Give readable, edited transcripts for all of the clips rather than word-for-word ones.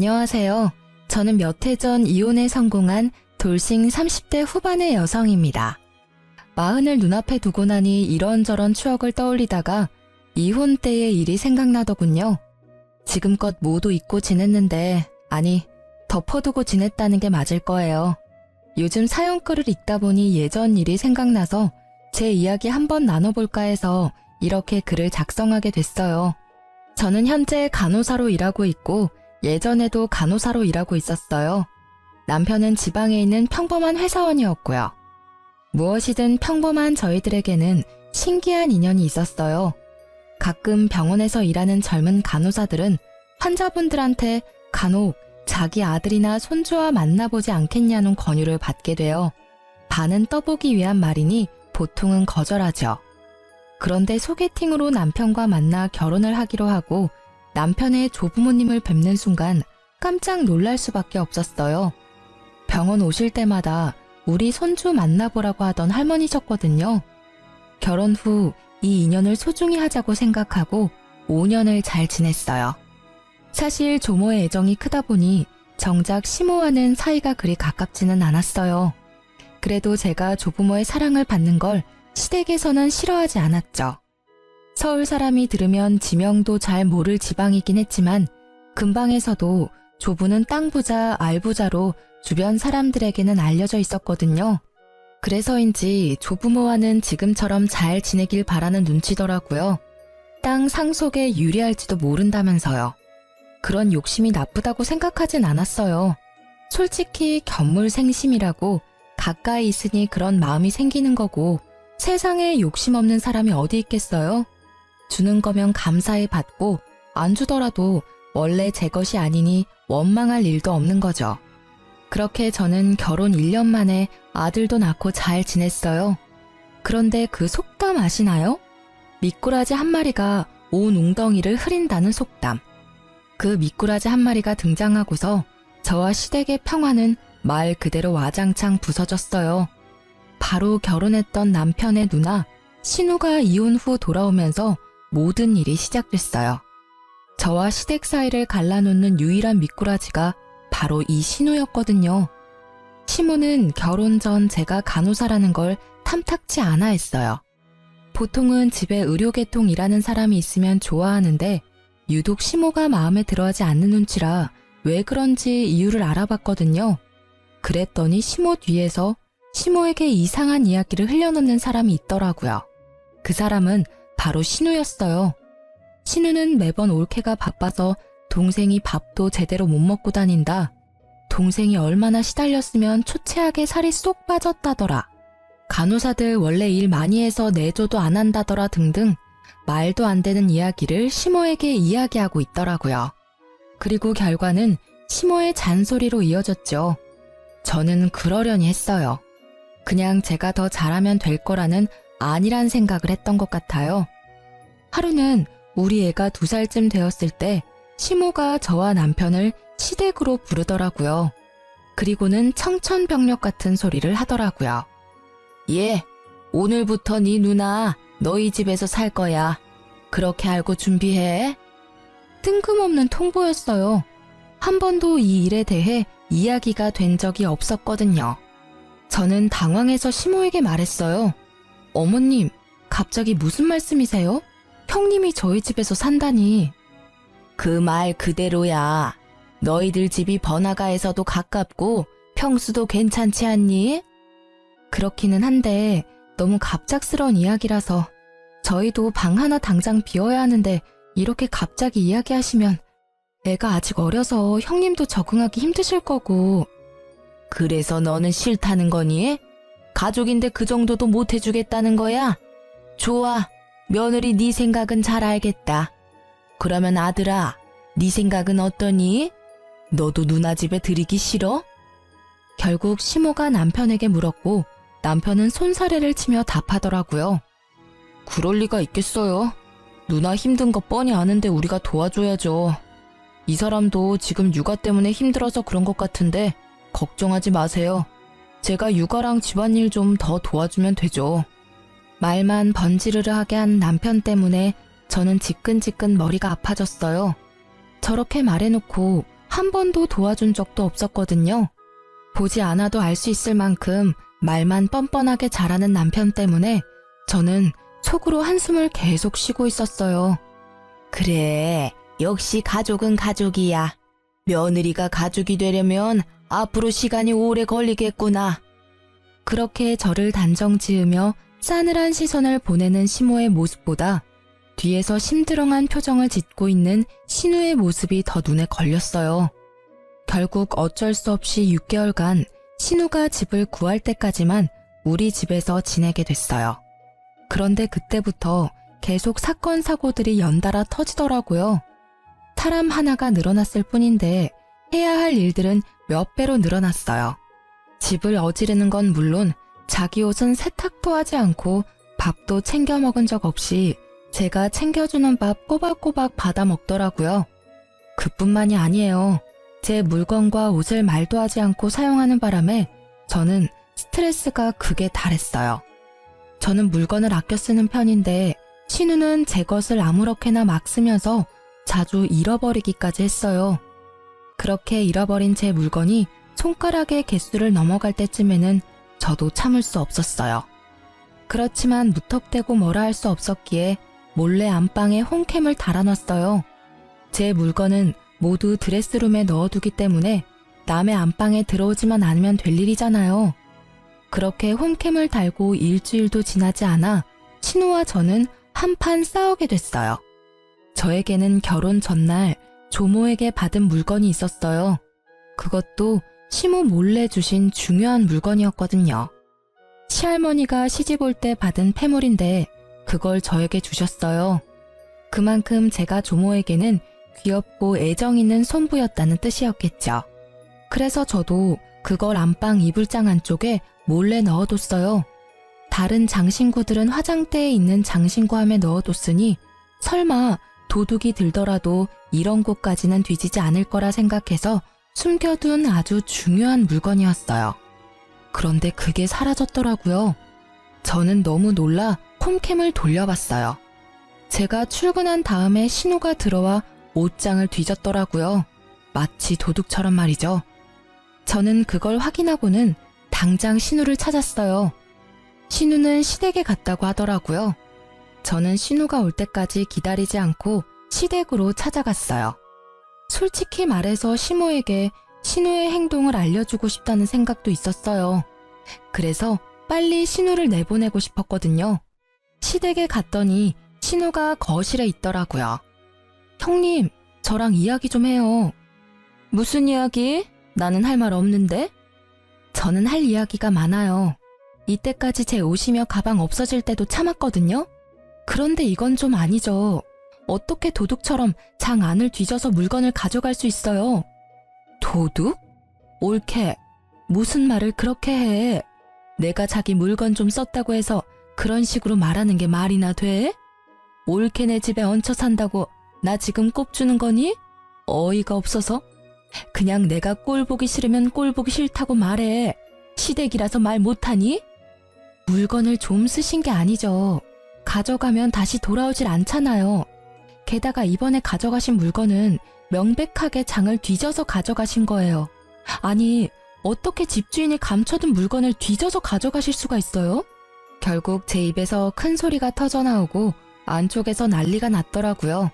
안녕하세요. 저는 몇 해 전 이혼에 성공한 돌싱 30대 후반의 여성입니다. 마흔을 눈앞에 두고 나니 이런저런 추억을 떠올리다가 이혼 때의 일이 생각나더군요. 지금껏 모두 잊고 지냈는데, 아니, 덮어두고 지냈다는 게 맞을 거예요. 요즘 사연글을 읽다 보니 예전 일이 생각나서 제 이야기 한번 나눠볼까 해서 이렇게 글을 작성하게 됐어요. 저는 현재 간호사로 일하고 있고 예전에도 간호사로 일하고 있었어요. 남편은 지방에 있는 평범한 회사원이었고요. 무엇이든 평범한 저희들에게는 신기한 인연이 있었어요. 가끔 병원에서 일하는 젊은 간호사들은 환자분들한테 간혹 자기 아들이나 손주와 만나보지 않겠냐는 권유를 받게 돼요. 반은 떠보기 위한 말이니 보통은 거절하죠. 그런데 소개팅으로 남편과 만나 결혼을 하기로 하고 남편의 조부모님을 뵙는 순간 깜짝 놀랄 수밖에 없었어요. 병원 오실 때마다 우리 손주 만나보라고 하던 할머니셨거든요. 결혼 후 이 인연을 소중히 하자고 생각하고 5년을 잘 지냈어요. 사실 조모의 애정이 크다 보니 정작 시모와는 사이가 그리 가깝지는 않았어요. 그래도 제가 조부모의 사랑을 받는 걸 시댁에서는 싫어하지 않았죠. 서울 사람이 들으면 지명도 잘 모를 지방이긴 했지만 근방에서도 조부는 땅 부자, 알 부자로 주변 사람들에게는 알려져 있었거든요. 그래서인지 조부모와는 지금처럼 잘 지내길 바라는 눈치더라고요. 땅 상속에 유리할지도 모른다면서요. 그런 욕심이 나쁘다고 생각하진 않았어요. 솔직히 견물생심이라고 가까이 있으니 그런 마음이 생기는 거고 세상에 욕심 없는 사람이 어디 있겠어요? 주는 거면 감사히 받고 안 주더라도 원래 제 것이 아니니 원망할 일도 없는 거죠. 그렇게 저는 결혼 1년 만에 아들도 낳고 잘 지냈어요. 그런데 그 속담 아시나요? 미꾸라지 한 마리가 온 웅덩이를 흐린다는 속담. 그 미꾸라지 한 마리가 등장하고서 저와 시댁의 평화는 말 그대로 와장창 부서졌어요. 바로 결혼했던 남편의 누나 신우가 이혼 후 돌아오면서 모든 일이 시작됐어요. 저와 시댁 사이를 갈라놓는 유일한 미꾸라지가 바로 이 신우였거든요. 시모는 결혼 전 제가 간호사라는 걸 탐탁치 않아 했어요. 보통은 집에 의료계통 일하는 사람이 있으면 좋아하는데 유독 시모가 마음에 들어하지 않는 눈치라 왜 그런지 이유를 알아봤거든요. 그랬더니 시모 뒤에서 시모에게 이상한 이야기를 흘려놓는 사람이 있더라고요. 그 사람은 바로 신우였어요. 신우는 매번 올케가 바빠서 동생이 밥도 제대로 못 먹고 다닌다. 동생이 얼마나 시달렸으면 초췌하게 살이 쏙 빠졌다더라. 간호사들 원래 일 많이 해서 내조도 안 한다더라 등등 말도 안 되는 이야기를 시모에게 이야기하고 있더라고요. 그리고 결과는 시모의 잔소리로 이어졌죠. 저는 그러려니 했어요. 그냥 제가 더 잘하면 될 거라는 아니란 생각을 했던 것 같아요. 하루는 우리 애가 2살쯤 되었을 때 시모가 저와 남편을 시댁으로 부르더라고요. 그리고는 청천벽력 같은 소리를 하더라고요. 예, 오늘부터 네 누나 너희 집에서 살 거야. 그렇게 알고 준비해. 뜬금없는 통보였어요. 한 번도 이 일에 대해 이야기가 된 적이 없었거든요. 저는 당황해서 시모에게 말했어요. 어머님, 갑자기 무슨 말씀이세요? 형님이 저희 집에서 산다니. 그 말 그대로야. 너희들 집이 번화가에서도 가깝고 평수도 괜찮지 않니? 그렇기는 한데 너무 갑작스러운 이야기라서 저희도 방 하나 당장 비워야 하는데 이렇게 갑자기 이야기하시면 애가 아직 어려서 형님도 적응하기 힘드실 거고. 그래서 너는 싫다는 거니? 가족인데 그 정도도 못 해주겠다는 거야? 좋아, 며느리 네 생각은 잘 알겠다. 그러면 아들아, 네 생각은 어떠니? 너도 누나 집에 들이기 싫어? 결국 시모가 남편에게 물었고 남편은 손사래를 치며 답하더라고요. 그럴 리가 있겠어요. 누나 힘든 거 뻔히 아는데 우리가 도와줘야죠. 이 사람도 지금 육아 때문에 힘들어서 그런 것 같은데 걱정하지 마세요. 제가 육아랑 집안일 좀 더 도와주면 되죠. 말만 번지르르하게 한 남편 때문에 저는 지끈지끈 머리가 아파졌어요. 저렇게 말해놓고 한 번도 도와준 적도 없었거든요. 보지 않아도 알 수 있을 만큼 말만 뻔뻔하게 잘하는 남편 때문에 저는 속으로 한숨을 계속 쉬고 있었어요. 그래, 역시 가족은 가족이야. 며느리가 가족이 되려면 앞으로 시간이 오래 걸리겠구나. 그렇게 저를 단정 지으며 싸늘한 시선을 보내는 시모의 모습보다 뒤에서 심드렁한 표정을 짓고 있는 신우의 모습이 더 눈에 걸렸어요. 결국 어쩔 수 없이 6개월간 신우가 집을 구할 때까지만 우리 집에서 지내게 됐어요. 그런데 그때부터 계속 사건 사고들이 연달아 터지더라고요. 사람 하나가 늘어났을 뿐인데 해야 할 일들은 몇 배로 늘어났어요. 집을 어지르는 건 물론 자기 옷은 세탁도 하지 않고 밥도 챙겨 먹은 적 없이 제가 챙겨주는 밥 꼬박꼬박 받아 먹더라고요. 그뿐만이 아니에요. 제 물건과 옷을 말도 하지 않고 사용하는 바람에 저는 스트레스가 극에 달했어요. 저는 물건을 아껴 쓰는 편인데 신우는 제 것을 아무렇게나 막 쓰면서 자주 잃어버리기까지 했어요. 그렇게 잃어버린 제 물건이 손가락의 개수를 넘어갈 때쯤에는 저도 참을 수 없었어요. 그렇지만 무턱대고 뭐라 할 수 없었기에 몰래 안방에 홈캠을 달아놨어요. 제 물건은 모두 드레스룸에 넣어두기 때문에 남의 안방에 들어오지만 않으면 될 일이잖아요. 그렇게 홈캠을 달고 일주일도 지나지 않아 신우와 저는 한판 싸우게 됐어요. 저에게는 결혼 전날 조모에게 받은 물건이 있었어요. 그것도 시모 몰래 주신 중요한 물건이었거든요. 시할머니가 시집 올 때 받은 패물인데 그걸 저에게 주셨어요. 그만큼 제가 조모에게는 귀엽고 애정 있는 손부였다는 뜻이었겠죠. 그래서 저도 그걸 안방 이불장 안쪽에 몰래 넣어뒀어요. 다른 장신구들은 화장대에 있는 장신구함에 넣어뒀으니 설마 도둑이 들더라도 이런 곳까지는 뒤지지 않을 거라 생각해서 숨겨둔 아주 중요한 물건이었어요. 그런데 그게 사라졌더라고요. 저는 너무 놀라 홈캠을 돌려봤어요. 제가 출근한 다음에 신우가 들어와 옷장을 뒤졌더라고요. 마치 도둑처럼 말이죠. 저는 그걸 확인하고는 당장 신우를 찾았어요. 신우는 시댁에 갔다고 하더라고요. 저는 신우가 올 때까지 기다리지 않고 시댁으로 찾아갔어요. 솔직히 말해서 시모에게 신우의 행동을 알려주고 싶다는 생각도 있었어요. 그래서 빨리 신우를 내보내고 싶었거든요. 시댁에 갔더니 신우가 거실에 있더라고요. 형님, 저랑 이야기 좀 해요. 무슨 이야기? 나는 할 말 없는데? 저는 할 이야기가 많아요. 이때까지 제 옷이며 가방 없어질 때도 참았거든요. 그런데 이건 좀 아니죠. 어떻게 도둑처럼 장 안을 뒤져서 물건을 가져갈 수 있어요? 도둑? 옳게. 무슨 말을 그렇게 해? 내가 자기 물건 좀 썼다고 해서 그런 식으로 말하는 게 말이나 돼? 옳게 내 집에 얹혀 산다고 나 지금 꼽주는 거니? 어이가 없어서? 그냥 내가 꼴 보기 싫으면 꼴 보기 싫다고 말해. 시댁이라서 말 못하니? 물건을 좀 쓰신 게 아니죠. 가져가면 다시 돌아오질 않잖아요. 게다가 이번에 가져가신 물건은 명백하게 장을 뒤져서 가져가신 거예요. 아니, 어떻게 집주인이 감춰둔 물건을 뒤져서 가져가실 수가 있어요? 결국 제 입에서 큰 소리가 터져나오고 안쪽에서 난리가 났더라고요.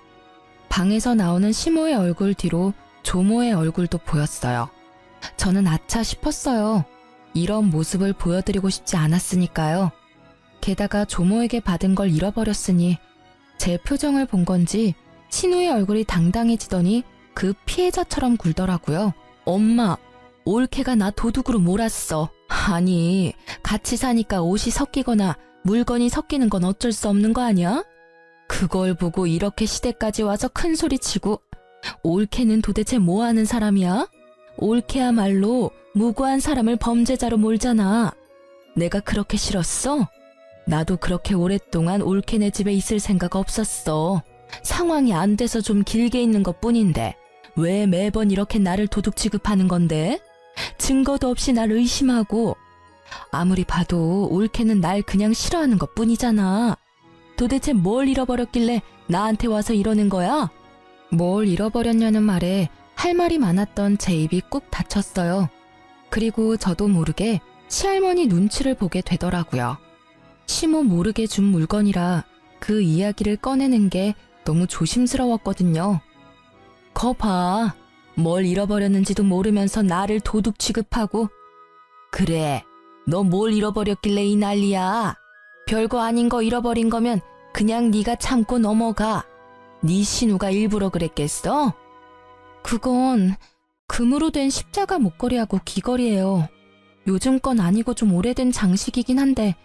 방에서 나오는 시모의 얼굴 뒤로 조모의 얼굴도 보였어요. 저는 아차 싶었어요. 이런 모습을 보여드리고 싶지 않았으니까요. 게다가 조모에게 받은 걸 잃어버렸으니 제 표정을 본 건지 신우의 얼굴이 당당해지더니 그 피해자처럼 굴더라고요. 엄마, 올케가 나 도둑으로 몰았어. 아니, 같이 사니까 옷이 섞이거나 물건이 섞이는 건 어쩔 수 없는 거 아니야? 그걸 보고 이렇게 시댁까지 와서 큰 소리치고 올케는 도대체 뭐 하는 사람이야? 올케야말로 무고한 사람을 범죄자로 몰잖아. 내가 그렇게 싫었어? 나도 그렇게 오랫동안 올케네 집에 있을 생각 없었어. 상황이 안 돼서 좀 길게 있는 것 뿐인데 왜 매번 이렇게 나를 도둑 취급하는 건데? 증거도 없이 날 의심하고. 아무리 봐도 올케는 날 그냥 싫어하는 것 뿐이잖아. 도대체 뭘 잃어버렸길래 나한테 와서 이러는 거야? 뭘 잃어버렸냐는 말에 할 말이 많았던 제 입이 꾹 닫혔어요. 그리고 저도 모르게 시할머니 눈치를 보게 되더라고요. 시모 모르게 준 물건이라 그 이야기를 꺼내는 게 너무 조심스러웠거든요. 거 봐. 뭘 잃어버렸는지도 모르면서 나를 도둑 취급하고. 그래, 너 뭘 잃어버렸길래 이 난리야. 별거 아닌 거 잃어버린 거면 그냥 네가 참고 넘어가. 네 신우가 일부러 그랬겠어? 그건 금으로 된 십자가 목걸이하고 귀걸이에요. 요즘 건 아니고 좀 오래된 장식이긴 한데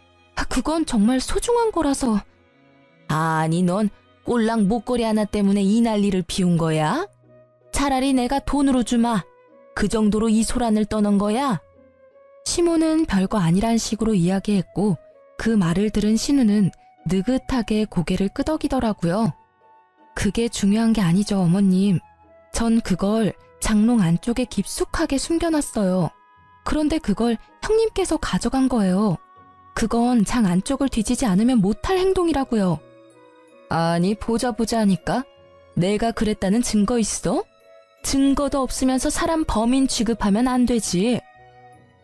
그건 정말 소중한 거라서. 아니, 넌 꼴랑 목걸이 하나 때문에 이 난리를 피운 거야? 차라리 내가 돈으로 주마. 그 정도로 이 소란을 떠는 거야? 시모는 별거 아니란 식으로 이야기했고 그 말을 들은 신우는 느긋하게 고개를 끄덕이더라고요. 그게 중요한 게 아니죠, 어머님. 전 그걸 장롱 안쪽에 깊숙하게 숨겨놨어요. 그런데 그걸 형님께서 가져간 거예요. 그건 장 안쪽을 뒤지지 않으면 못할 행동이라고요. 아니, 보자 하니까 내가 그랬다는 증거 있어? 증거도 없으면서 사람 범인 취급하면 안 되지.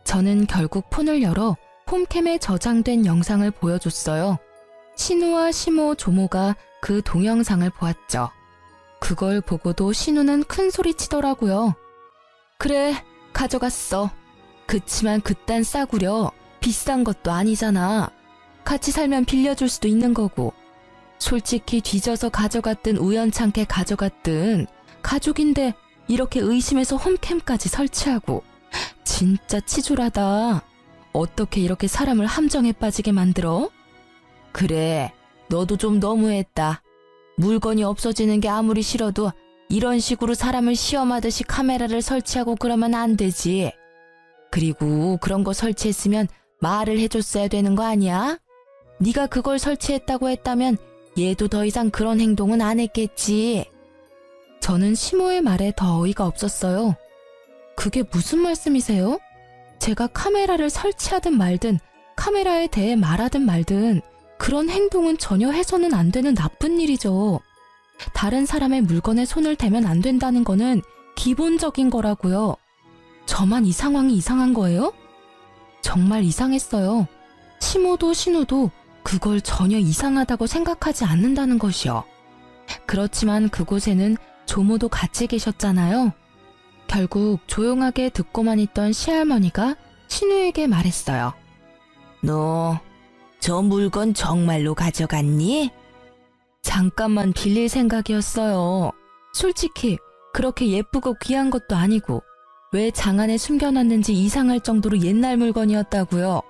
저는 결국 폰을 열어 홈캠에 저장된 영상을 보여줬어요. 신우와 시모, 조모가 그 동영상을 보았죠. 그걸 보고도 신우는 큰 소리 치더라고요. 그래, 가져갔어. 그치만 그딴 싸구려 비싼 것도 아니잖아. 같이 살면 빌려줄 수도 있는 거고. 솔직히 뒤져서 가져갔든 우연찮게 가져갔든 가족인데 이렇게 의심해서 홈캠까지 설치하고. 진짜 치졸하다. 어떻게 이렇게 사람을 함정에 빠지게 만들어? 그래, 너도 좀 너무했다. 물건이 없어지는 게 아무리 싫어도 이런 식으로 사람을 시험하듯이 카메라를 설치하고 그러면 안 되지. 그리고 그런 거 설치했으면 말을 해줬어야 되는 거 아니야? 네가 그걸 설치했다고 했다면 얘도 더 이상 그런 행동은 안 했겠지. 저는 시모의 말에 더 어이가 없었어요. 그게 무슨 말씀이세요? 제가 카메라를 설치하든 말든 카메라에 대해 말하든 말든 그런 행동은 전혀 해서는 안 되는 나쁜 일이죠. 다른 사람의 물건에 손을 대면 안 된다는 거는 기본적인 거라고요. 저만 이 상황이 이상한 거예요? 정말 이상했어요. 시모도 신우도 그걸 전혀 이상하다고 생각하지 않는다는 것이요. 그렇지만 그곳에는 조모도 같이 계셨잖아요. 결국 조용하게 듣고만 있던 시할머니가 신우에게 말했어요. 너 저 물건 정말로 가져갔니? 잠깐만 빌릴 생각이었어요. 솔직히 그렇게 예쁘고 귀한 것도 아니고 왜 장 안에 숨겨놨는지 이상할 정도로 옛날 물건이었다고요.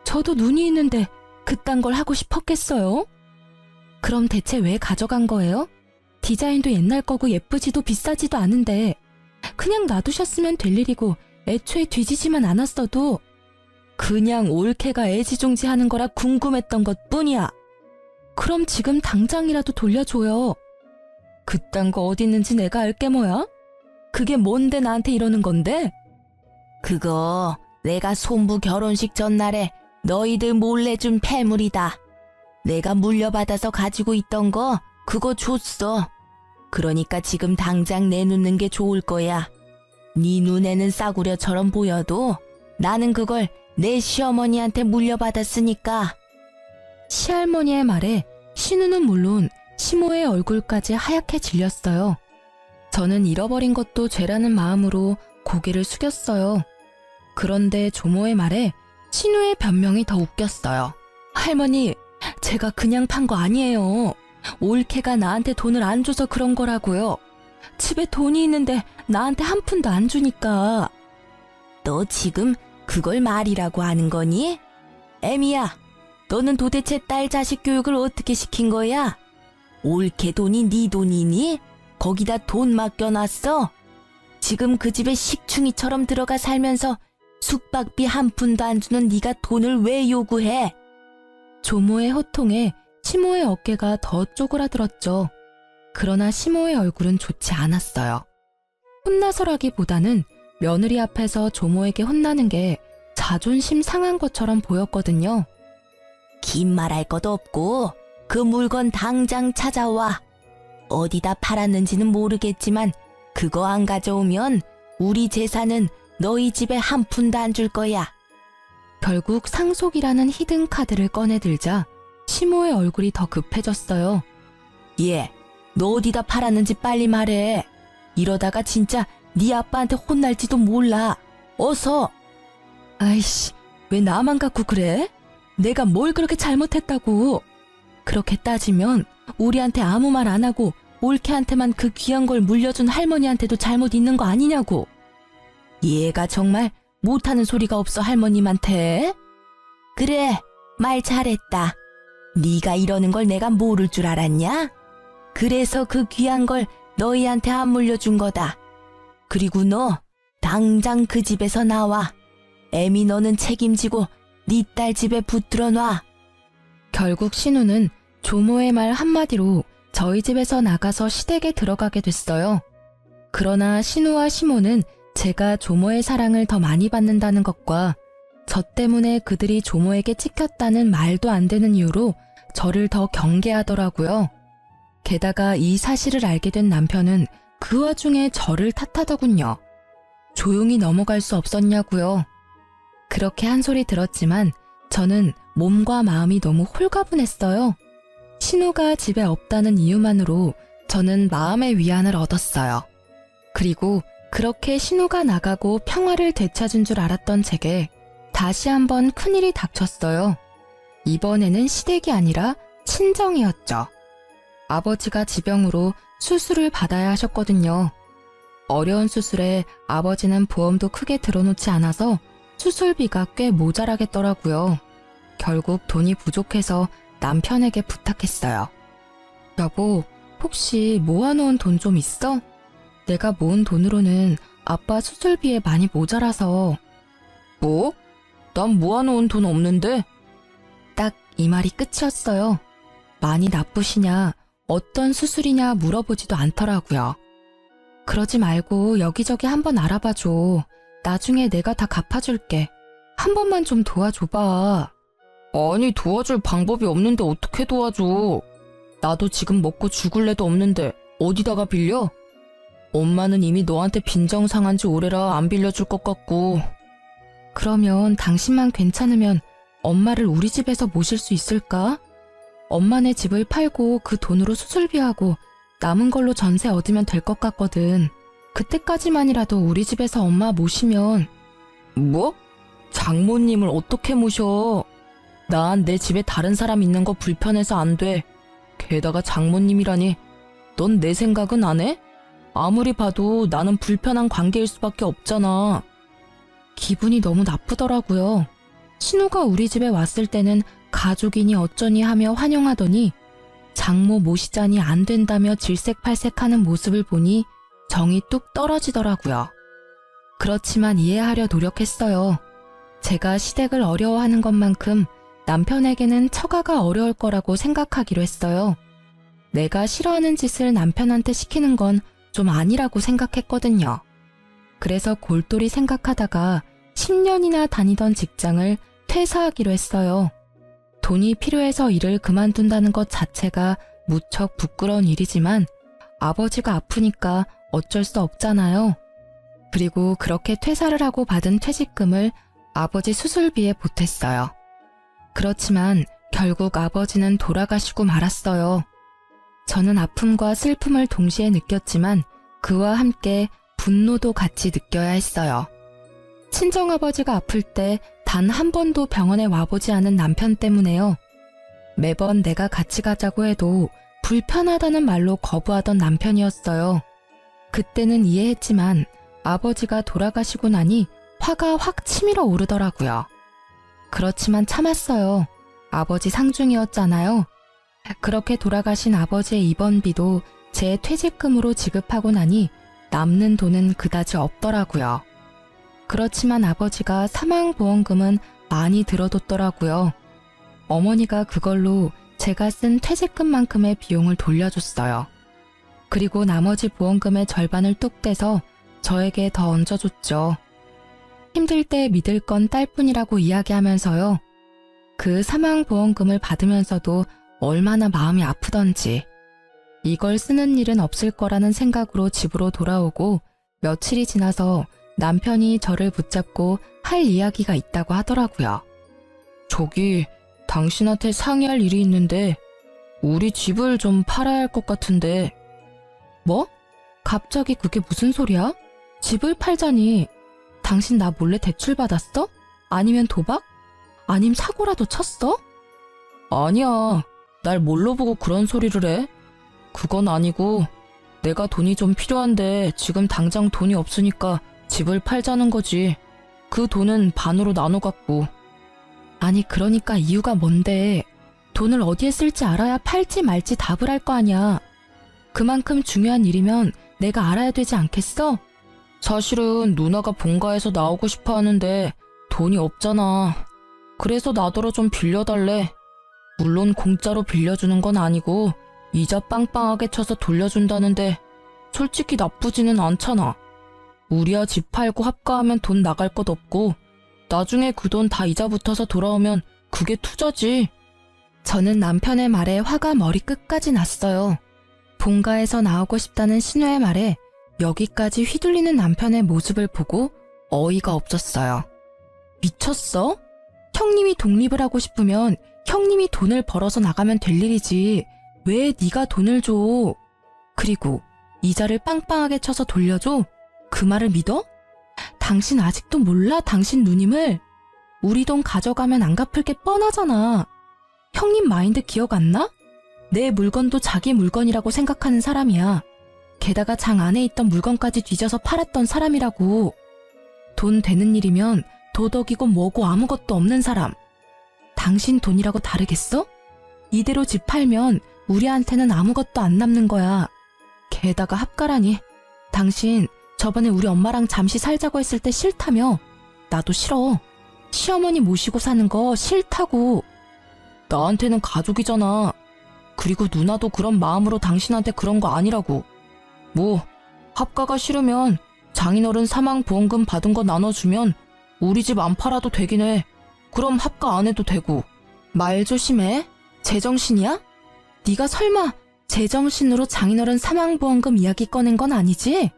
저도 눈이 있는데 그딴 걸 하고 싶었겠어요? 그럼 대체 왜 가져간 거예요? 디자인도 옛날 거고 예쁘지도 비싸지도 않은데 그냥 놔두셨으면 될 일이고 애초에 뒤지지만 않았어도 그냥 올케가 애지중지하는 거라 궁금했던 것뿐이야. 그럼 지금 당장이라도 돌려줘요. 그딴 거 어디 있는지 내가 알게 뭐야? 그게 뭔데 나한테 이러는 건데? 그거 내가 손부 결혼식 전날에 너희들 몰래 준 폐물이다. 내가 물려받아서 가지고 있던 거 그거 줬어. 그러니까 지금 당장 내놓는 게 좋을 거야. 네 눈에는 싸구려처럼 보여도 나는 그걸 내 시어머니한테 물려받았으니까. 시할머니의 말에 신우는 물론 시모의 얼굴까지 하얗게 질렸어요. 저는 잃어버린 것도 죄라는 마음으로 고개를 숙였어요. 그런데 조모의 말에 신우의 변명이 더 웃겼어요. 할머니, 제가 그냥 판 거 아니에요. 올케가 나한테 돈을 안 줘서 그런 거라고요. 집에 돈이 있는데 나한테 한 푼도 안 주니까. 너 지금 그걸 말이라고 하는 거니? 애미야, 너는 도대체 딸 자식 교육을 어떻게 시킨 거야? 올케 돈이 네 돈이니? 거기다 돈 맡겨놨어? 지금 그 집에 식충이처럼 들어가 살면서 숙박비 한 푼도 안 주는 네가 돈을 왜 요구해? 조모의 호통에 시모의 어깨가 더 쪼그라들었죠. 그러나 시모의 얼굴은 좋지 않았어요. 혼나서라기보다는 며느리 앞에서 조모에게 혼나는 게 자존심 상한 것처럼 보였거든요. 긴 말할 것도 없고 그 물건 당장 찾아와. 어디다 팔았는지는 모르겠지만 그거 안 가져오면 우리 재산은 너희 집에 한 푼도 안 줄 거야. 결국 상속이라는 히든 카드를 꺼내들자 시모의 얼굴이 더 급해졌어요. 얘, 너 어디다 팔았는지 빨리 말해. 이러다가 진짜 네 아빠한테 혼날지도 몰라. 어서. 아이씨, 왜 나만 갖고 그래? 내가 뭘 그렇게 잘못했다고. 그렇게 따지면 우리한테 아무 말 안 하고 올케한테만 그 귀한 걸 물려준 할머니한테도 잘못 있는 거 아니냐고. 얘가 정말 못하는 소리가 없어 할머님한테. 그래, 말 잘했다. 네가 이러는 걸 내가 모를 줄 알았냐? 그래서 그 귀한 걸 너희한테 안 물려준 거다. 그리고 너 당장 그 집에서 나와. 애미 너는 책임지고 네 딸 집에 붙들어 놔. 결국 신우는 조모의 말 한마디로 저희 집에서 나가서 시댁에 들어가게 됐어요. 그러나 신우와 시모는 제가 조모의 사랑을 더 많이 받는다는 것과 저 때문에 그들이 조모에게 찍혔다는 말도 안 되는 이유로 저를 더 경계하더라고요. 게다가 이 사실을 알게 된 남편은 그 와중에 저를 탓하더군요. 조용히 넘어갈 수 없었냐고요. 그렇게 한 소리 들었지만 저는 몸과 마음이 너무 홀가분했어요. 신우가 집에 없다는 이유만으로 저는 마음의 위안을 얻었어요. 그리고 그렇게 신우가 나가고 평화를 되찾은 줄 알았던 제게 다시 한번 큰일이 닥쳤어요. 이번에는 시댁이 아니라 친정이었죠. 아버지가 지병으로 수술을 받아야 하셨거든요. 어려운 수술에 아버지는 보험도 크게 들어놓지 않아서 수술비가 꽤 모자라겠더라고요. 결국 돈이 부족해서 남편에게 부탁했어요. 여보, 혹시 모아놓은 돈 좀 있어? 내가 모은 돈으로는 아빠 수술비에 많이 모자라서. 뭐? 난 모아놓은 돈 없는데? 딱 이 말이 끝이었어요. 많이 나쁘시냐, 어떤 수술이냐 물어보지도 않더라고요. 그러지 말고 여기저기 한번 알아봐줘. 나중에 내가 다 갚아줄게. 한 번만 좀 도와줘봐. 아니, 도와줄 방법이 없는데 어떻게 도와줘? 나도 지금 먹고 죽을 애도 없는데 어디다가 빌려? 엄마는 이미 너한테 빈정 상한 지 오래라 안 빌려줄 것 같고. 그러면 당신만 괜찮으면 엄마를 우리 집에서 모실 수 있을까? 엄마네 집을 팔고 그 돈으로 수술비하고 남은 걸로 전세 얻으면 될 것 같거든. 그때까지만이라도 우리 집에서 엄마 모시면. 뭐? 장모님을 어떻게 모셔? 난 내 집에 다른 사람 있는 거 불편해서 안 돼. 게다가 장모님이라니. 넌 내 생각은 안 해? 아무리 봐도 나는 불편한 관계일 수밖에 없잖아. 기분이 너무 나쁘더라고요. 신우가 우리 집에 왔을 때는 가족이니 어쩌니 하며 환영하더니 장모 모시자니 안 된다며 질색팔색하는 모습을 보니 정이 뚝 떨어지더라고요. 그렇지만 이해하려 노력했어요. 제가 시댁을 어려워하는 것만큼 남편에게는 처가가 어려울 거라고 생각하기로 했어요. 내가 싫어하는 짓을 남편한테 시키는 건 좀 아니라고 생각했거든요. 그래서 골똘히 생각하다가 10년이나 다니던 직장을 퇴사하기로 했어요. 돈이 필요해서 일을 그만둔다는 것 자체가 무척 부끄러운 일이지만 아버지가 아프니까 어쩔 수 없잖아요. 그리고 그렇게 퇴사를 하고 받은 퇴직금을 아버지 수술비에 보탰어요. 그렇지만 결국 아버지는 돌아가시고 말았어요. 저는 아픔과 슬픔을 동시에 느꼈지만 그와 함께 분노도 같이 느껴야 했어요. 친정아버지가 아플 때 단 한 번도 병원에 와보지 않은 남편 때문에요. 매번 내가 같이 가자고 해도 불편하다는 말로 거부하던 남편이었어요. 그때는 이해했지만 아버지가 돌아가시고 나니 화가 확 치밀어 오르더라고요. 그렇지만 참았어요. 아버지 상중이었잖아요. 그렇게 돌아가신 아버지의 입원비도 제 퇴직금으로 지급하고 나니 남는 돈은 그다지 없더라고요. 그렇지만 아버지가 사망보험금은 많이 들어뒀더라고요. 어머니가 그걸로 제가 쓴 퇴직금만큼의 비용을 돌려줬어요. 그리고 나머지 보험금의 절반을 뚝 떼서 저에게 더 얹어줬죠. 힘들 때 믿을 건 딸뿐이라고 이야기하면서요. 그 사망보험금을 받으면서도 얼마나 마음이 아프던지. 이걸 쓰는 일은 없을 거라는 생각으로 집으로 돌아오고 며칠이 지나서 남편이 저를 붙잡고 할 이야기가 있다고 하더라고요. 저기, 당신한테 상의할 일이 있는데 우리 집을 좀 팔아야 할 것 같은데. 뭐? 갑자기 그게 무슨 소리야? 집을 팔자니. 당신 나 몰래 대출받았어? 아니면 도박? 아님 사고라도 쳤어? 아니야. 날 뭘로 보고 그런 소리를 해? 그건 아니고 내가 돈이 좀 필요한데 지금 당장 돈이 없으니까 집을 팔자는 거지. 그 돈은 반으로 나눠 갖고. 아니 그러니까 이유가 뭔데? 돈을 어디에 쓸지 알아야 팔지 말지 답을 할 거 아니야. 그만큼 중요한 일이면 내가 알아야 되지 않겠어? 사실은 누나가 본가에서 나오고 싶어 하는데 돈이 없잖아. 그래서 나더러 좀 빌려달래. 물론 공짜로 빌려주는 건 아니고 이자 빵빵하게 쳐서 돌려준다는데 솔직히 나쁘지는 않잖아. 우리야 집 팔고 합가하면 돈 나갈 것 없고 나중에 그 돈 다 이자 붙어서 돌아오면 그게 투자지. 저는 남편의 말에 화가 머리끝까지 났어요. 본가에서 나오고 싶다는 신우의 말에 여기까지 휘둘리는 남편의 모습을 보고 어이가 없었어요. 미쳤어? 형님이 독립을 하고 싶으면 형님이 돈을 벌어서 나가면 될 일이지. 왜 네가 돈을 줘? 그리고 이자를 빵빵하게 쳐서 돌려줘? 그 말을 믿어? 당신 아직도 몰라, 당신 누님을? 우리 돈 가져가면 안 갚을 게 뻔하잖아. 형님 마인드 기억 안 나? 내 물건도 자기 물건이라고 생각하는 사람이야. 게다가 장 안에 있던 물건까지 뒤져서 팔았던 사람이라고. 돈 되는 일이면 도덕이고 뭐고 아무것도 없는 사람. 당신 돈이라고 다르겠어? 이대로 집 팔면 우리한테는 아무것도 안 남는 거야. 게다가 합가라니. 당신 저번에 우리 엄마랑 잠시 살자고 했을 때 싫다며. 나도 싫어. 시어머니 모시고 사는 거 싫다고. 나한테는 가족이잖아. 그리고 누나도 그런 마음으로 당신한테 그런 거 아니라고. 뭐 합가가 싫으면 장인어른 사망보험금 받은 거 나눠주면 우리 집 안 팔아도 되긴 해. 그럼 합가 안 해도 되고. 말 조심해. 제정신이야? 네가 설마 제정신으로 장인어른 사망보험금 이야기 꺼낸 건 아니지?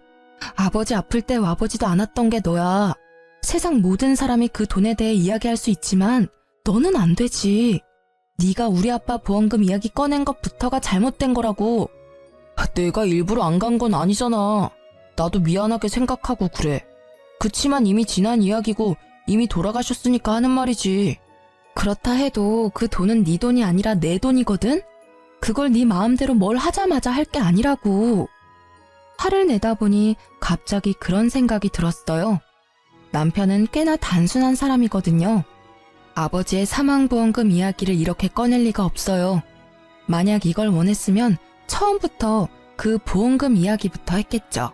아버지 아플 때 와보지도 않았던 게 너야. 세상 모든 사람이 그 돈에 대해 이야기할 수 있지만 너는 안 되지. 네가 우리 아빠 보험금 이야기 꺼낸 것부터가 잘못된 거라고. 내가 일부러 안 간 건 아니잖아. 나도 미안하게 생각하고 그래. 그치만 이미 지난 이야기고 이미 돌아가셨으니까 하는 말이지. 그렇다 해도 그 돈은 네 돈이 아니라 내 돈이거든? 그걸 네 마음대로 뭘 하자마자 할 게 아니라고. 화를 내다 보니 갑자기 그런 생각이 들었어요. 남편은 꽤나 단순한 사람이거든요. 아버지의 사망보험금 이야기를 이렇게 꺼낼 리가 없어요. 만약 이걸 원했으면 처음부터 그 보험금 이야기부터 했겠죠.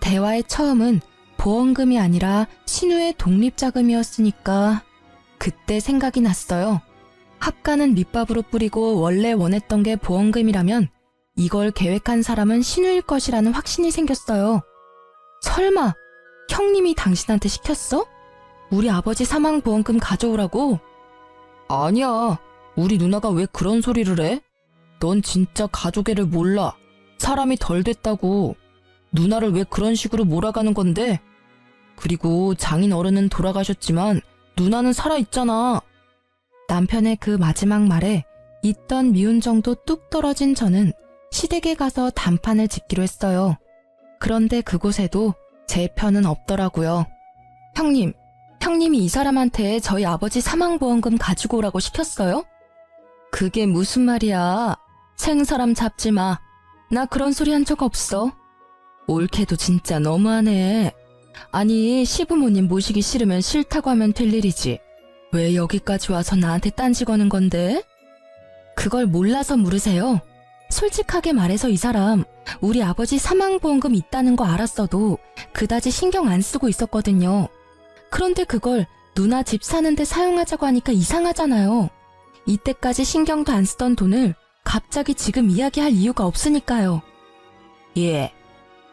대화의 처음은 보험금이 아니라 신우의 독립자금이었으니까 그때 생각이 났어요. 합가는 밑밥으로 뿌리고 원래 원했던 게 보험금이라면 이걸 계획한 사람은 신우일 것이라는 확신이 생겼어요. 설마 형님이 당신한테 시켰어? 우리 아버지 사망보험금 가져오라고? 아니야. 우리 누나가 왜 그런 소리를 해? 넌 진짜 가족애를 몰라. 사람이 덜 됐다고. 누나를 왜 그런 식으로 몰아가는 건데? 그리고 장인 어른은 돌아가셨지만 누나는 살아있잖아. 남편의 그 마지막 말에 있던 미운 정도 뚝 떨어진 저는 시댁에 가서 단판을 짓기로 했어요. 그런데 그곳에도 제 편은 없더라고요. 형님이 이 사람한테 저희 아버지 사망보험금 가지고 오라고 시켰어요? 그게 무슨 말이야. 생사람 잡지 마. 나 그런 소리 한 적 없어. 올케도 진짜 너무하네. 아니 시부모님 모시기 싫으면 싫다고 하면 될 일이지. 왜 여기까지 와서 나한테 딴지 거는 건데? 그걸 몰라서 물으세요. 솔직하게 말해서 이 사람 우리 아버지 사망보험금 있다는 거 알았어도 그다지 신경 안 쓰고 있었거든요. 그런데 그걸 누나 집 사는데 사용하자고 하니까 이상하잖아요. 이때까지 신경도 안 쓰던 돈을 갑자기 지금 이야기할 이유가 없으니까요. 예,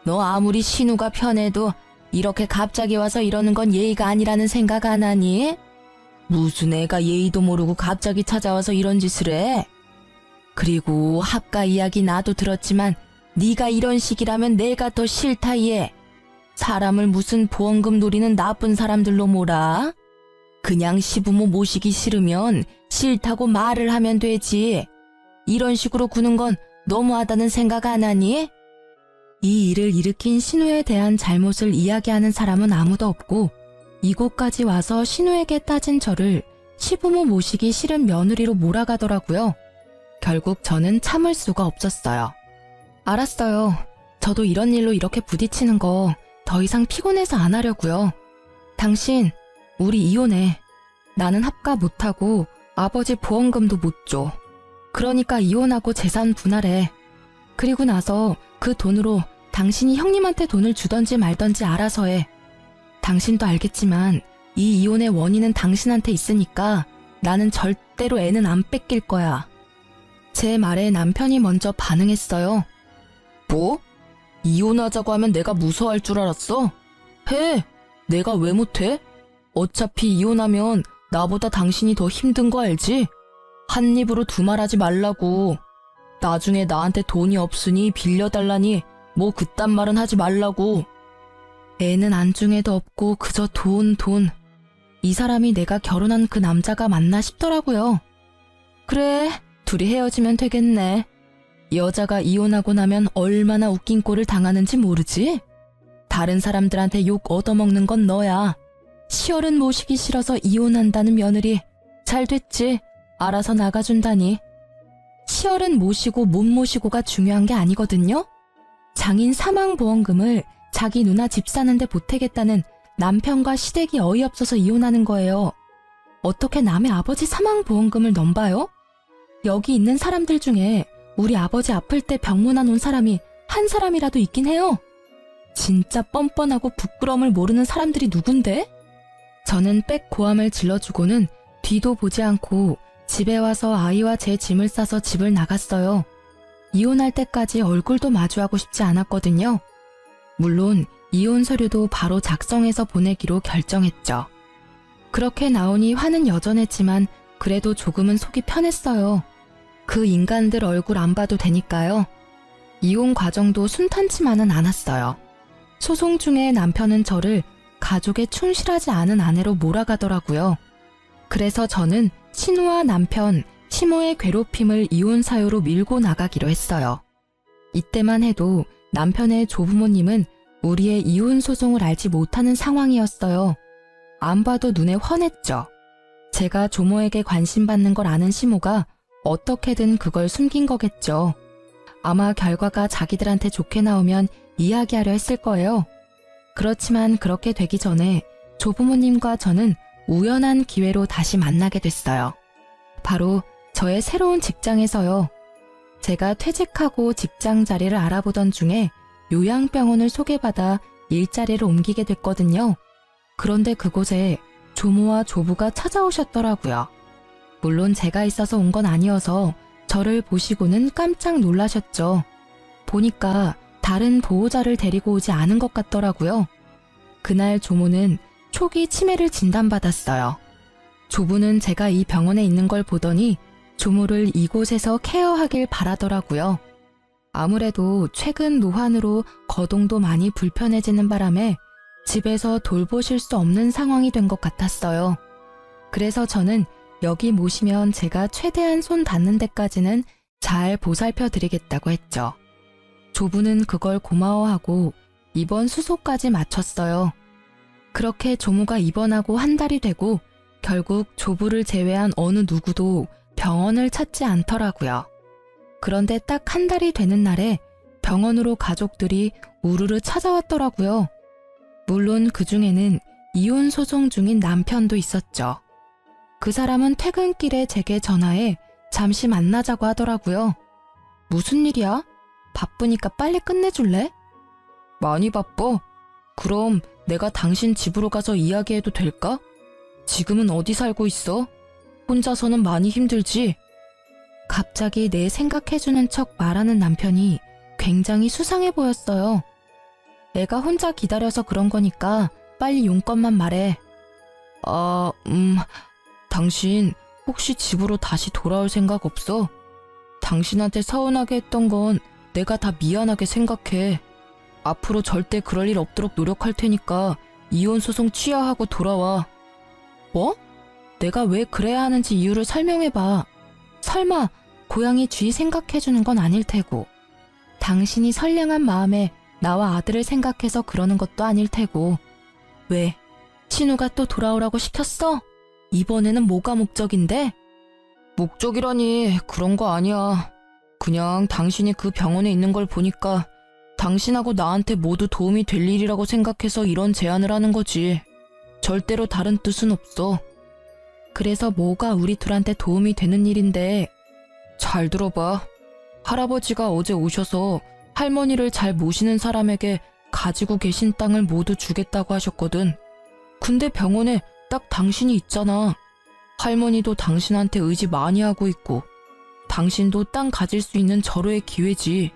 너 아무리 신우가 편해도 이렇게 갑자기 와서 이러는 건 예의가 아니라는 생각 안 하니? 무슨 애가 예의도 모르고 갑자기 찾아와서 이런 짓을 해? 그리고 합가 이야기 나도 들었지만 네가 이런 식이라면 내가 더 싫다 얘. 사람을 무슨 보험금 노리는 나쁜 사람들로 몰아? 그냥 시부모 모시기 싫으면 싫다고 말을 하면 되지. 이런 식으로 구는 건 너무하다는 생각 안 하니? 이 일을 일으킨 신우에 대한 잘못을 이야기하는 사람은 아무도 없고 이곳까지 와서 신우에게 따진 저를 시부모 모시기 싫은 며느리로 몰아가더라고요. 결국 저는 참을 수가 없었어요. 알았어요. 저도 이런 일로 이렇게 부딪히는 거 더 이상 피곤해서 안 하려고요. 당신, 우리 이혼해. 나는 합가 못하고 아버지 보험금도 못 줘. 그러니까 이혼하고 재산 분할해. 그리고 나서 그 돈으로 당신이 형님한테 돈을 주던지 말던지 알아서 해. 당신도 알겠지만 이 이혼의 원인은 당신한테 있으니까 나는 절대로 애는 안 뺏길 거야. 제 말에 남편이 먼저 반응했어요. 뭐? 이혼하자고 하면 내가 무서워할 줄 알았어? 해! 내가 왜 못해? 어차피 이혼하면 나보다 당신이 더 힘든 거 알지? 한 입으로 두 말하지 말라고. 나중에 나한테 돈이 없으니 빌려달라니 뭐 그딴 말은 하지 말라고. 애는 안중에도 없고 그저 돈. 이 사람이 내가 결혼한 그 남자가 맞나 싶더라고요. 그래, 둘이 헤어지면 되겠네. 여자가 이혼하고 나면 얼마나 웃긴 꼴을 당하는지 모르지? 다른 사람들한테 욕 얻어먹는 건 너야. 시어른 모시기 싫어서 이혼한다는 며느리. 잘 됐지. 알아서 나가준다니. 시어른 모시고 못 모시고가 중요한 게 아니거든요. 장인 사망보험금을 자기 누나 집 사는데 보태겠다는 남편과 시댁이 어이없어서 이혼하는 거예요. 어떻게 남의 아버지 사망보험금을 넘봐요? 여기 있는 사람들 중에 우리 아버지 아플 때 병문안 온 사람이 한 사람이라도 있긴 해요. 진짜 뻔뻔하고 부끄러움을 모르는 사람들이 누군데? 저는 빽 고함을 질러주고는 뒤도 보지 않고 집에 와서 아이와 제 짐을 싸서 집을 나갔어요. 이혼할 때까지 얼굴도 마주하고 싶지 않았거든요. 물론 이혼 서류도 바로 작성해서 보내기로 결정했죠. 그렇게 나오니 화는 여전했지만 그래도 조금은 속이 편했어요. 그 인간들 얼굴 안 봐도 되니까요. 이혼 과정도 순탄치만은 않았어요. 소송 중에 남편은 저를 가족에 충실하지 않은 아내로 몰아가더라고요. 그래서 저는 신우와 남편, 시모의 괴롭힘을 이혼 사유로 밀고 나가기로 했어요. 이때만 해도 남편의 조부모님은 우리의 이혼 소송을 알지 못하는 상황이었어요. 안 봐도 눈에 훤했죠. 제가 조모에게 관심받는 걸 아는 시모가 어떻게든 그걸 숨긴 거겠죠. 아마 결과가 자기들한테 좋게 나오면 이야기하려 했을 거예요. 그렇지만 그렇게 되기 전에 조부모님과 저는 우연한 기회로 다시 만나게 됐어요. 바로 저의 새로운 직장에서요. 제가 퇴직하고 직장 자리를 알아보던 중에 요양병원을 소개받아 일자리를 옮기게 됐거든요. 그런데 그곳에 조모와 조부가 찾아오셨더라고요. 물론 제가 있어서 온 건 아니어서 저를 보시고는 깜짝 놀라셨죠. 보니까 다른 보호자를 데리고 오지 않은 것 같더라고요. 그날 조모는 초기 치매를 진단받았어요. 조부는 제가 이 병원에 있는 걸 보더니 조모를 이곳에서 케어하길 바라더라고요. 아무래도 최근 노환으로 거동도 많이 불편해지는 바람에 집에서 돌보실 수 없는 상황이 된 것 같았어요. 그래서 저는 여기 모시면 제가 최대한 손 닿는 데까지는 잘 보살펴 드리겠다고 했죠. 조부는 그걸 고마워하고 입원 수소까지 마쳤어요. 그렇게 조모가 입원하고 한 달이 되고 결국 조부를 제외한 어느 누구도 병원을 찾지 않더라고요. 그런데 딱 한 달이 되는 날에 병원으로 가족들이 우르르 찾아왔더라고요. 물론 그 중에는 이혼 소송 중인 남편도 있었죠. 그 사람은 퇴근길에 제게 전화해 잠시 만나자고 하더라고요. 무슨 일이야? 바쁘니까 빨리 끝내줄래? 많이 바빠? 그럼 내가 당신 집으로 가서 이야기해도 될까? 지금은 어디 살고 있어? 혼자서는 많이 힘들지? 갑자기 내 생각해주는 척 말하는 남편이 굉장히 수상해 보였어요. 내가 혼자 기다려서 그런 거니까 빨리 용건만 말해. 당신 혹시 집으로 다시 돌아올 생각 없어? 당신한테 서운하게 했던 건 내가 다 미안하게 생각해. 앞으로 절대 그럴 일 없도록 노력할 테니까 이혼 소송 취하하고 돌아와. 뭐? 내가 왜 그래야 하는지 이유를 설명해봐. 설마 고양이 쥐 생각해주는 건 아닐 테고, 당신이 선량한 마음에 나와 아들을 생각해서 그러는 것도 아닐 테고. 왜? 신우가 또 돌아오라고 시켰어? 이번에는 뭐가 목적인데? 목적이라니 그런 거 아니야. 그냥 당신이 그 병원에 있는 걸 보니까 당신하고 나한테 모두 도움이 될 일이라고 생각해서 이런 제안을 하는 거지. 절대로 다른 뜻은 없어. 그래서 뭐가 우리 둘한테 도움이 되는 일인데. 잘 들어봐. 할아버지가 어제 오셔서 할머니를 잘 모시는 사람에게 가지고 계신 땅을 모두 주겠다고 하셨거든. 근데 병원에 딱 당신이 있잖아. 할머니도 당신한테 의지 많이 하고 있고, 당신도 땅 가질 수 있는 절호의 기회지.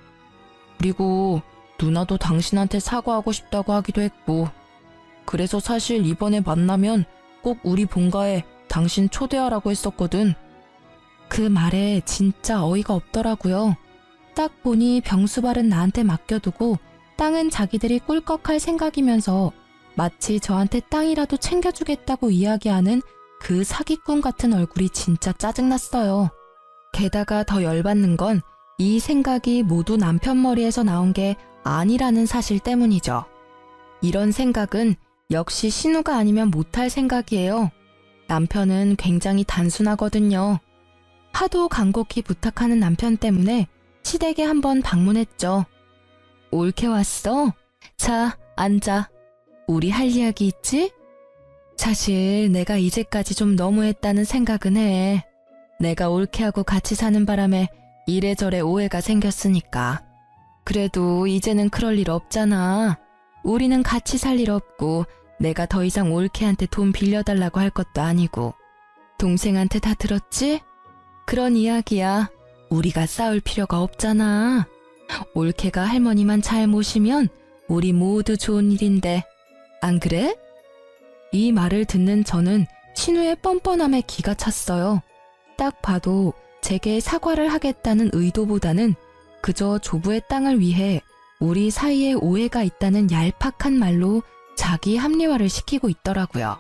그리고 누나도 당신한테 사과하고 싶다고 하기도 했고, 그래서 사실 이번에 만나면 꼭 우리 본가에 당신 초대하라고 했었거든. 그 말에 진짜 어이가 없더라고요. 딱 보니 병수발은 나한테 맡겨두고 땅은 자기들이 꿀꺽할 생각이면서 마치 저한테 땅이라도 챙겨주겠다고 이야기하는 그 사기꾼 같은 얼굴이 진짜 짜증났어요. 게다가 더 열받는 건 이 생각이 모두 남편 머리에서 나온 게 아니라는 사실 때문이죠. 이런 생각은 역시 신우가 아니면 못할 생각이에요. 남편은 굉장히 단순하거든요. 하도 간곡히 부탁하는 남편 때문에 시댁에 한번 방문했죠. 옳게 왔어? 자, 앉아. 우리 할 이야기 있지? 사실 내가 이제까지 좀 너무했다는 생각은 해. 내가 올케하고 같이 사는 바람에 이래저래 오해가 생겼으니까. 그래도 이제는 그럴 일 없잖아. 우리는 같이 살 일 없고 내가 더 이상 올케한테 돈 빌려달라고 할 것도 아니고. 동생한테 다 들었지? 그런 이야기야. 우리가 싸울 필요가 없잖아. 올케가 할머니만 잘 모시면 우리 모두 좋은 일인데. 안 그래? 이 말을 듣는 저는 신우의 뻔뻔함에 기가 찼어요. 딱 봐도 제게 사과를 하겠다는 의도보다는 그저 조부의 땅을 위해 우리 사이에 오해가 있다는 얄팍한 말로 자기 합리화를 시키고 있더라고요.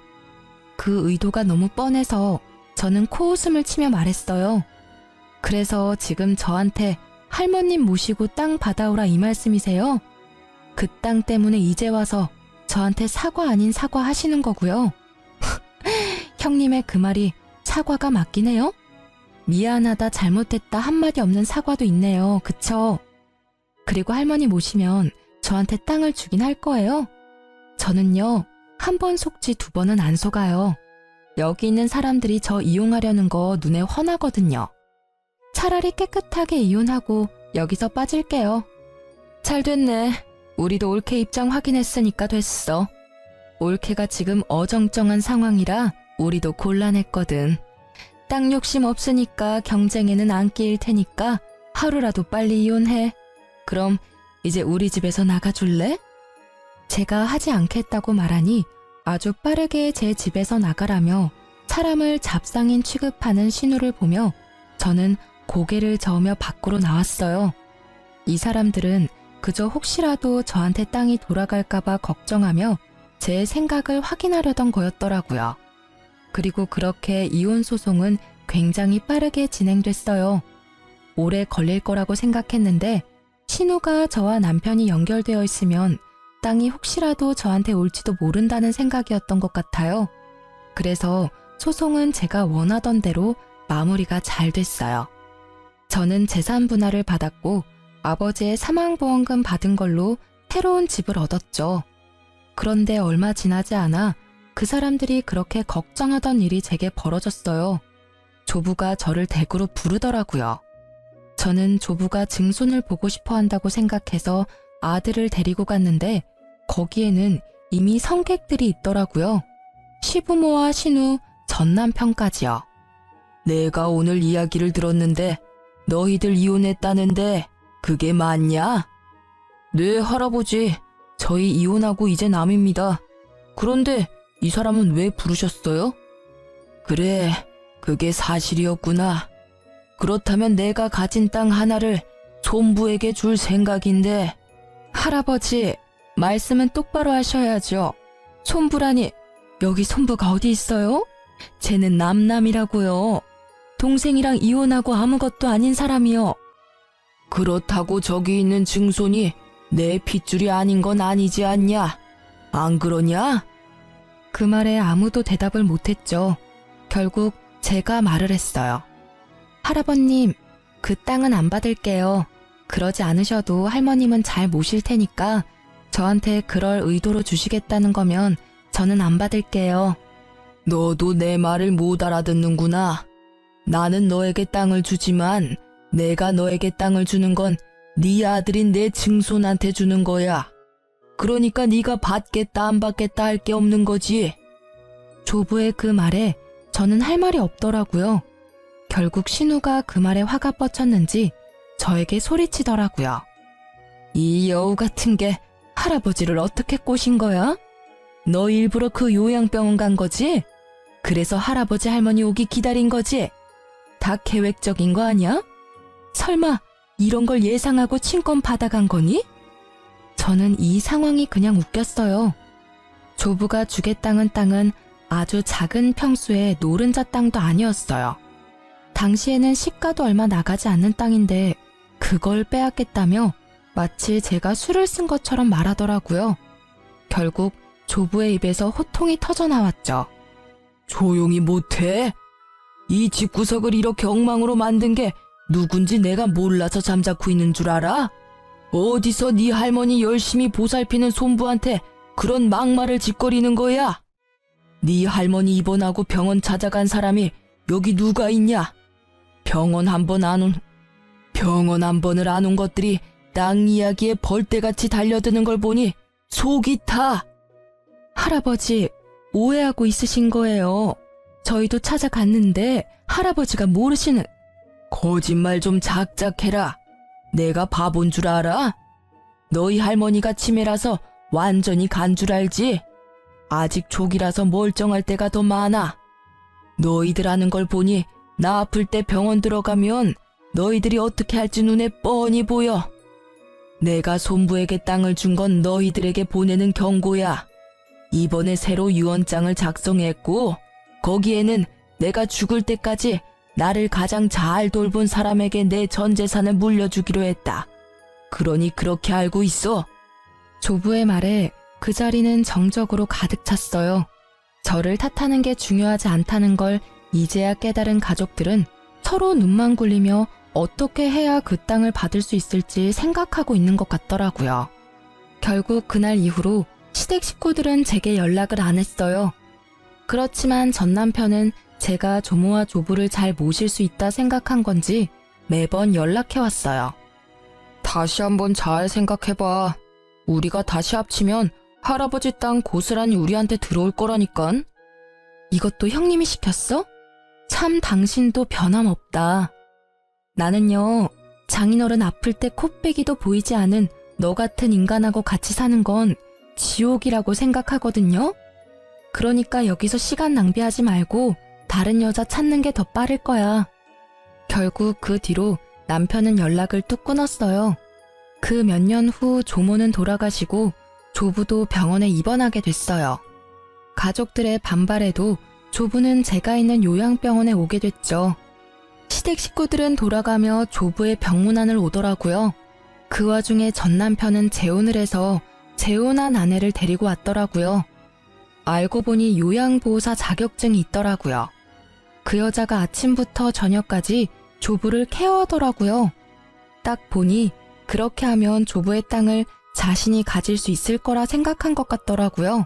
그 의도가 너무 뻔해서 저는 코웃음을 치며 말했어요. 그래서 지금 저한테 할머님 모시고 땅 받아오라 이 말씀이세요? 그 땅 때문에 이제 와서 저한테 사과 아닌 사과 하시는 거고요. 형님의 그 말이 사과가 맞긴 해요? 미안하다, 잘못했다 한마디 없는 사과도 있네요. 그쵸? 그리고 할머니 모시면 저한테 땅을 주긴 할 거예요. 저는요, 한 번 속지 두 번은 안 속아요. 여기 있는 사람들이 저 이용하려는 거 눈에 훤하거든요. 차라리 깨끗하게 이혼하고 여기서 빠질게요. 잘 됐네. 우리도 올케 입장 확인했으니까 됐어. 올케가 지금 어정쩡한 상황이라 우리도 곤란했거든. 땅 욕심 없으니까 경쟁에는 안 끼일 테니까 하루라도 빨리 이혼해. 그럼 이제 우리 집에서 나가줄래? 제가 하지 않겠다고 말하니 아주 빠르게 제 집에서 나가라며 사람을 잡상인 취급하는 신우를 보며 저는 고개를 저으며 밖으로 나왔어요. 이 사람들은 그저 혹시라도 저한테 땅이 돌아갈까봐 걱정하며 제 생각을 확인하려던 거였더라고요. 그리고 그렇게 이혼 소송은 굉장히 빠르게 진행됐어요. 오래 걸릴 거라고 생각했는데 신우가 저와 남편이 연결되어 있으면 땅이 혹시라도 저한테 올지도 모른다는 생각이었던 것 같아요. 그래서 소송은 제가 원하던 대로 마무리가 잘 됐어요. 저는 재산 분할을 받았고 아버지의 사망보험금 받은 걸로 새로운 집을 얻었죠. 그런데 얼마 지나지 않아 그 사람들이 그렇게 걱정하던 일이 제게 벌어졌어요. 조부가 저를 댁으로 부르더라고요. 저는 조부가 증손을 보고 싶어 한다고 생각해서 아들을 데리고 갔는데 거기에는 이미 성객들이 있더라고요. 시부모와 신우, 전남편까지요. 내가 오늘 이야기를 들었는데 너희들 이혼했다는데 그게 맞냐? 네, 할아버지. 저희 이혼하고 이제 남입니다. 그런데 이 사람은 왜 부르셨어요? 그래, 그게 사실이었구나. 그렇다면 내가 가진 땅 하나를 손부에게 줄 생각인데. 할아버지, 말씀은 똑바로 하셔야죠. 손부라니, 여기 손부가 어디 있어요? 쟤는 남남이라고요. 동생이랑 이혼하고 아무것도 아닌 사람이요. 그렇다고 저기 있는 증손이 내 핏줄이 아닌 건 아니지 않냐? 안 그러냐? 그 말에 아무도 대답을 못했죠. 결국 제가 말을 했어요. 할아버님, 그 땅은 안 받을게요. 그러지 않으셔도 할머님은 잘 모실 테니까 저한테 그럴 의도로 주시겠다는 거면 저는 안 받을게요. 너도 내 말을 못 알아듣는구나. 나는 너에게 땅을 주지만 내가 너에게 땅을 주는 건 네 아들인 내 증손한테 주는 거야. 그러니까 네가 받겠다 안 받겠다 할 게 없는 거지. 조부의 그 말에 저는 할 말이 없더라고요. 결국 신우가 그 말에 화가 뻗쳤는지 저에게 소리치더라고요. 이 여우 같은 게 할아버지를 어떻게 꼬신 거야? 너 일부러 그 요양병원 간 거지? 그래서 할아버지 할머니 오기 기다린 거지? 다 계획적인 거 아니야? 설마 이런 걸 예상하고 친권 받아간 거니? 저는 이 상황이 그냥 웃겼어요. 조부가 주겠다는 땅은 아주 작은 평수의 노른자 땅도 아니었어요. 당시에는 시가도 얼마 나가지 않는 땅인데 그걸 빼앗겠다며 마치 제가 술을 쓴 것처럼 말하더라고요. 결국 조부의 입에서 호통이 터져 나왔죠. 조용히 못해? 이 집구석을 이렇게 엉망으로 만든 게 누군지 내가 몰라서 잠자코 있는 줄 알아? 어디서 네 할머니 열심히 보살피는 손부한테 그런 막말을 짓거리는 거야? 네 할머니 입원하고 병원 찾아간 사람이 여기 누가 있냐? 병원 한 번을 안 온 것들이 땅 이야기에 벌떼같이 달려드는 걸 보니 속이 타. 할아버지, 오해하고 있으신 거예요. 저희도 찾아갔는데 할아버지가 모르시는... 거짓말 좀 작작해라. 내가 바본 줄 알아? 너희 할머니가 치매라서 완전히 간 줄 알지? 아직 초기라서 멀쩡할 때가 더 많아. 너희들 하는 걸 보니 나 아플 때 병원 들어가면 너희들이 어떻게 할지 눈에 뻔히 보여. 내가 손부에게 땅을 준 건 너희들에게 보내는 경고야. 이번에 새로 유언장을 작성했고 거기에는 내가 죽을 때까지 나를 가장 잘 돌본 사람에게 내 전 재산을 물려주기로 했다. 그러니 그렇게 알고 있어. 조부의 말에 그 자리는 정적으로 가득 찼어요. 저를 탓하는 게 중요하지 않다는 걸 이제야 깨달은 가족들은 서로 눈만 굴리며 어떻게 해야 그 땅을 받을 수 있을지 생각하고 있는 것 같더라고요. 결국 그날 이후로 시댁 식구들은 제게 연락을 안 했어요. 그렇지만 전 남편은 제가 조모와 조부를 잘 모실 수 있다 생각한 건지 매번 연락해왔어요. 다시 한번 잘 생각해봐. 우리가 다시 합치면 할아버지 땅 고스란히 우리한테 들어올 거라니깐. 이것도 형님이 시켰어? 참 당신도 변함없다. 나는요, 장인어른 아플 때 코빼기도 보이지 않은 너 같은 인간하고 같이 사는 건 지옥이라고 생각하거든요. 그러니까 여기서 시간 낭비하지 말고 다른 여자 찾는 게 더 빠를 거야. 결국 그 뒤로 남편은 연락을 뚝 끊었어요. 그 몇 년 후 조모는 돌아가시고 조부도 병원에 입원하게 됐어요. 가족들의 반발에도 조부는 제가 있는 요양병원에 오게 됐죠. 시댁 식구들은 돌아가며 조부의 병문안을 오더라고요. 그 와중에 전 남편은 재혼을 해서 재혼한 아내를 데리고 왔더라고요. 알고 보니 요양보호사 자격증이 있더라고요. 그 여자가 아침부터 저녁까지 조부를 케어하더라고요. 딱 보니 그렇게 하면 조부의 땅을 자신이 가질 수 있을 거라 생각한 것 같더라고요.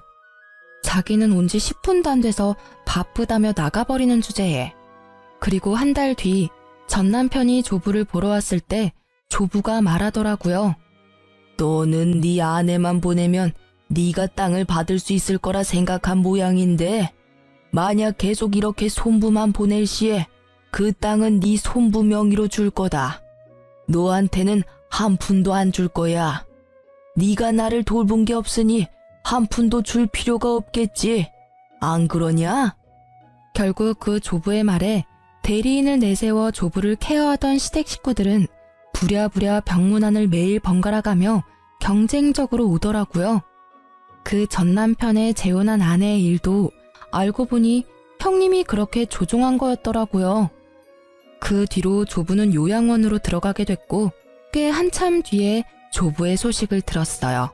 자기는 온 지 10분도 안 돼서 바쁘다며 나가버리는 주제에. 그리고 한 달 뒤 전 남편이 조부를 보러 왔을 때 조부가 말하더라고요. 너는 네 아내만 보내면 네가 땅을 받을 수 있을 거라 생각한 모양인데 만약 계속 이렇게 손부만 보낼 시에 그 땅은 네 손부 명의로 줄 거다. 너한테는 한 푼도 안 줄 거야. 네가 나를 돌본 게 없으니 한 푼도 줄 필요가 없겠지. 안 그러냐? 결국 그 조부의 말에 대리인을 내세워 조부를 케어하던 시댁 식구들은 부랴부랴 병문안을 매일 번갈아가며 경쟁적으로 오더라고요. 그 전 남편의 재혼한 아내의 일도 알고 보니 형님이 그렇게 조종한 거였더라고요. 그 뒤로 조부는 요양원으로 들어가게 됐고 꽤 한참 뒤에 조부의 소식을 들었어요.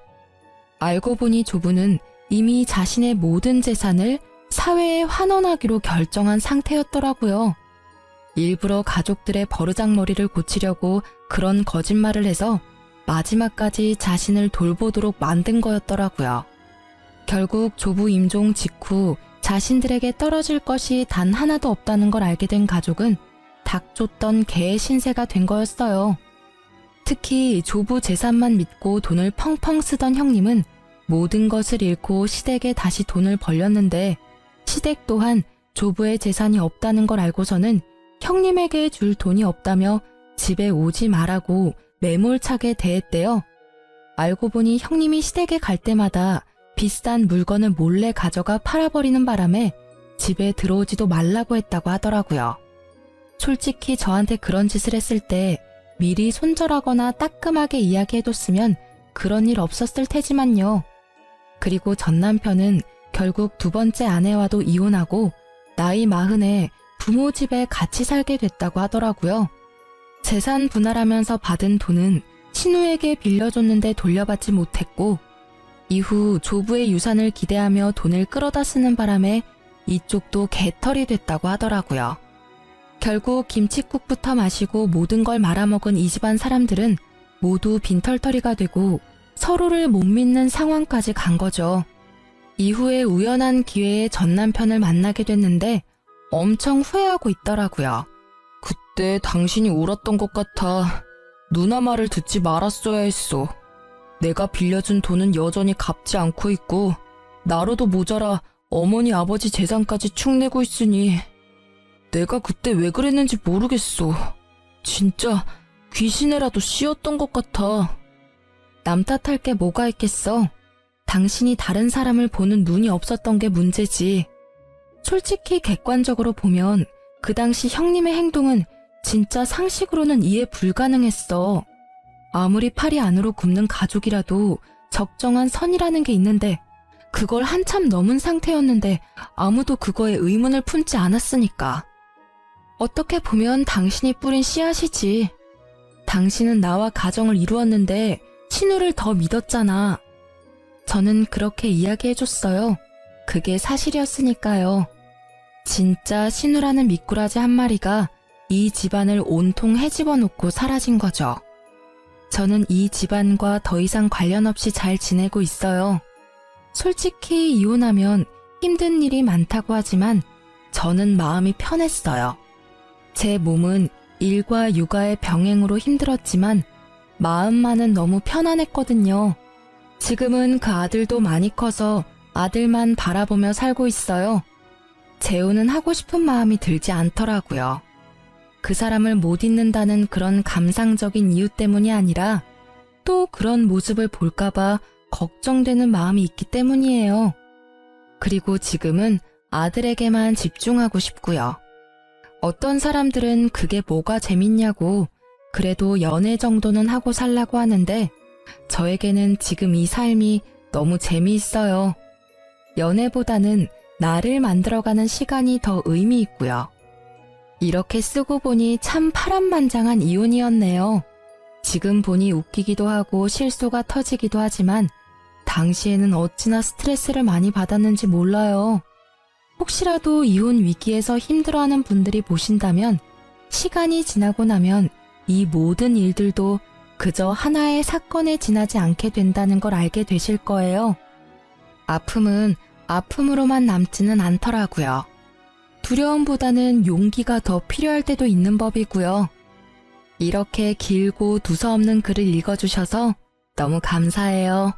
알고 보니 조부는 이미 자신의 모든 재산을 사회에 환원하기로 결정한 상태였더라고요. 일부러 가족들의 버르장머리를 고치려고 그런 거짓말을 해서 마지막까지 자신을 돌보도록 만든 거였더라고요. 결국 조부 임종 직후 자신들에게 떨어질 것이 단 하나도 없다는 걸 알게 된 가족은 닭 쫓던 개의 신세가 된 거였어요. 특히 조부 재산만 믿고 돈을 펑펑 쓰던 형님은 모든 것을 잃고 시댁에 다시 돈을 벌렸는데 시댁 또한 조부의 재산이 없다는 걸 알고서는 형님에게 줄 돈이 없다며 집에 오지 말라고 매몰차게 대했대요. 알고 보니 형님이 시댁에 갈 때마다 비싼 물건을 몰래 가져가 팔아버리는 바람에 집에 들어오지도 말라고 했다고 하더라고요. 솔직히 저한테 그런 짓을 했을 때 미리 손절하거나 따끔하게 이야기해뒀으면 그런 일 없었을 테지만요. 그리고 전 남편은 결국 두 번째 아내와도 이혼하고 나이 40에 부모 집에 같이 살게 됐다고 하더라고요. 재산 분할하면서 받은 돈은 신우에게 빌려줬는데 돌려받지 못했고 이후 조부의 유산을 기대하며 돈을 끌어다 쓰는 바람에 이쪽도 개털이 됐다고 하더라고요. 결국 김칫국부터 마시고 모든 걸 말아먹은 이 집안 사람들은 모두 빈털터리가 되고 서로를 못 믿는 상황까지 간 거죠. 이후에 우연한 기회에 전 남편을 만나게 됐는데 엄청 후회하고 있더라고요. 그때 당신이 울었던 것 같아. 누나 말을 듣지 말았어야 했어. 내가 빌려준 돈은 여전히 갚지 않고 있고 나로도 모자라 어머니 아버지 재산까지 축 내고 있으니 내가 그때 왜 그랬는지 모르겠어. 진짜 귀신애라도 씌었던 것 같아. 남 탓할 게 뭐가 있겠어. 당신이 다른 사람을 보는 눈이 없었던 게 문제지. 솔직히 객관적으로 보면 그 당시 형님의 행동은 진짜 상식으로는 이해 불가능했어. 아무리 팔이 안으로 굽는 가족이라도 적정한 선이라는 게 있는데 그걸 한참 넘은 상태였는데 아무도 그거에 의문을 품지 않았으니까. 어떻게 보면 당신이 뿌린 씨앗이지. 당신은 나와 가정을 이루었는데 신우를 더 믿었잖아. 저는 그렇게 이야기해줬어요. 그게 사실이었으니까요. 진짜 신우라는 미꾸라지 한 마리가 이 집안을 온통 헤집어 놓고 사라진 거죠. 저는 이 집안과 더 이상 관련 없이 잘 지내고 있어요. 솔직히 이혼하면 힘든 일이 많다고 하지만 저는 마음이 편했어요. 제 몸은 일과 육아의 병행으로 힘들었지만 마음만은 너무 편안했거든요. 지금은 그 아들도 많이 커서 아들만 바라보며 살고 있어요. 재혼은 하고 싶은 마음이 들지 않더라고요. 그 사람을 못 잊는다는 그런 감상적인 이유 때문이 아니라 또 그런 모습을 볼까봐 걱정되는 마음이 있기 때문이에요. 그리고 지금은 아들에게만 집중하고 싶고요. 어떤 사람들은 그게 뭐가 재밌냐고 그래도 연애 정도는 하고 살라고 하는데 저에게는 지금 이 삶이 너무 재미있어요. 연애보다는 나를 만들어가는 시간이 더 의미 있고요. 이렇게 쓰고 보니 참 파란만장한 이혼이었네요. 지금 보니 웃기기도 하고 실소가 터지기도 하지만 당시에는 어찌나 스트레스를 많이 받았는지 몰라요. 혹시라도 이혼 위기에서 힘들어하는 분들이 보신다면 시간이 지나고 나면 이 모든 일들도 그저 하나의 사건에 지나지 않게 된다는 걸 알게 되실 거예요. 아픔은 아픔으로만 남지는 않더라고요. 두려움보다는 용기가 더 필요할 때도 있는 법이고요. 이렇게 길고 두서없는 글을 읽어주셔서 너무 감사해요.